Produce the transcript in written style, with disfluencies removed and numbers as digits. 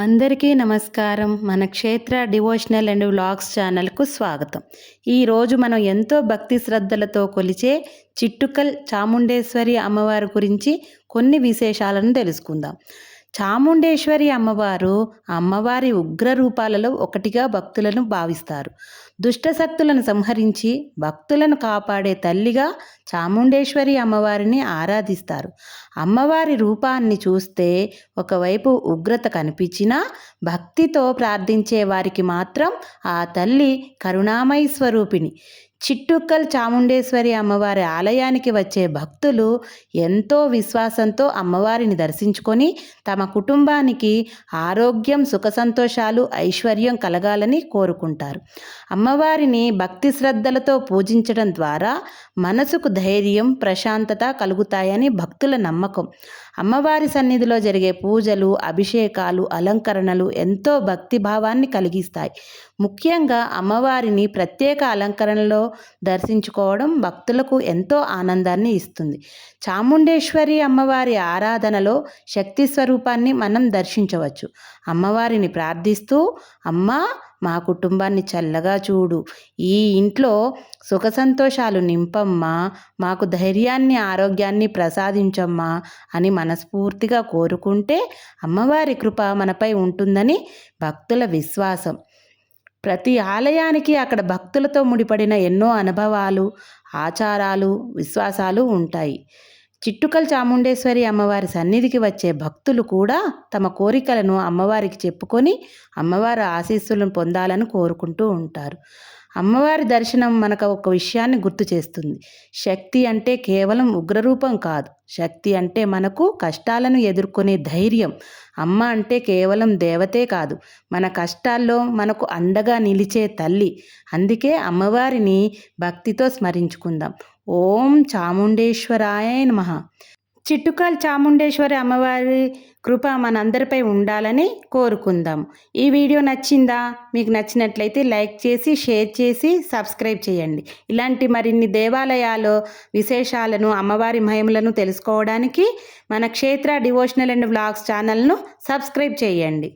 అందరికీ నమస్కారం. మన క్షేత్ర డివోషనల్ అండ్ వ్లాగ్స్ ఛానల్కు స్వాగతం. ఈరోజు మనం ఎంతో భక్తి శ్రద్ధలతో కొలిచే చిట్టుకల్ చాముండేశ్వరి అమ్మవారి గురించి కొన్ని విశేషాలను తెలుసుకుందాం. చాముండేశ్వరి అమ్మవారి ఉగ్ర రూపాలలో ఒకటిగా భక్తులను భావిస్తారు. దుష్టశక్తులను సంహరించి భక్తులను కాపాడే తల్లిగా చాముండేశ్వరి అమ్మవారిని ఆరాధిస్తారు. అమ్మవారి రూపాన్ని చూస్తే ఒకవైపు ఉగ్రత కనిపించినా భక్తితో ప్రార్థించే వారికి మాత్రం ఆ తల్లి కరుణామయ స్వరూపిణి. చిట్టుకల్ చాముండేశ్వరి అమ్మవారి ఆలయానికి వచ్చే భక్తులు ఎంతో విశ్వాసంతో అమ్మవారిని దర్శించుకొని తమ కుటుంబానికి ఆరోగ్యం, సుఖ సంతోషాలు, ఐశ్వర్యం కలగాలని కోరుకుంటారు. అమ్మవారిని భక్తి శ్రద్ధలతో పూజించడం ద్వారా మనసుకు ధైర్యం, ప్రశాంతత కలుగుతాయని భక్తుల నమ్మకం. అమ్మవారి సన్నిధిలో జరిగే పూజలు, అభిషేకాలు, అలంకరణలు ఎంతో భక్తిభావాన్ని కలిగిస్తాయి. ముఖ్యంగా అమ్మవారిని ప్రత్యేక అలంకరణలో దర్శించుకోవడం భక్తులకు ఎంతో ఆనందాన్ని ఇస్తుంది. చాముండేశ్వరి అమ్మవారి ఆరాధనలో శక్తి స్వరూపాన్ని మనం దర్శించవచ్చు. అమ్మవారిని ప్రార్థిస్తూ, అమ్మా మా కుటుంబాన్ని చల్లగా చూడు, ఈ ఇంట్లో సుఖ సంతోషాలు నింపమ్మా, మాకు ధైర్యాన్ని, ఆరోగ్యాన్ని ప్రసాదించమ్మా అని మనస్ఫూర్తిగా కోరుకుంటే అమ్మవారి కృప మనపై ఉంటుందని భక్తుల విశ్వాసం. ప్రతి ఆలయానికి అక్కడ భక్తులతో ముడిపడిన ఎన్నో అనుభవాలు, ఆచారాలు, విశ్వాసాలు ఉంటాయి. చిట్టుకల్ చాముండేశ్వరి అమ్మవారి సన్నిధికి వచ్చే భక్తులు కూడా తమ కోరికలను అమ్మవారికి చెప్పుకొని అమ్మవారి ఆశీస్సులను పొందాలని కోరుకుంటూ ఉంటారు. అమ్మవారి దర్శనం మనకు ఒక విషయాన్ని గుర్తు చేస్తుంది. శక్తి అంటే కేవలం ఉగ్రరూపం కాదు. శక్తి అంటే మనకు కష్టాలను ఎదుర్కొనే ధైర్యం. అమ్మ అంటే కేవలం దేవతే కాదు, మన కష్టాల్లో మనకు అండగా నిలిచే తల్లి. అందుకే అమ్మవారిని భక్తితో స్మరించుకుందాం. ఓం చాముండేశ్వరాయ నమః. చిట్టుకల్ చాముండేశ్వరి అమ్మవారి కృప మనందరిపై ఉండాలని కోరుకుందాం. ఈ వీడియో నచ్చిందా? మీకు నచ్చినట్లయితే లైక్ చేసి, షేర్ చేసి, సబ్స్క్రైబ్ చేయండి. ఇలాంటి మరిన్ని దేవాలయాలు విశేషాలను, అమ్మవారి మహిమలను తెలుసుకోవడానికి మన క్షేత్ర డివోషనల్ అండ్ వ్లాగ్స్ ఛానల్ను సబ్స్క్రైబ్ చేయండి.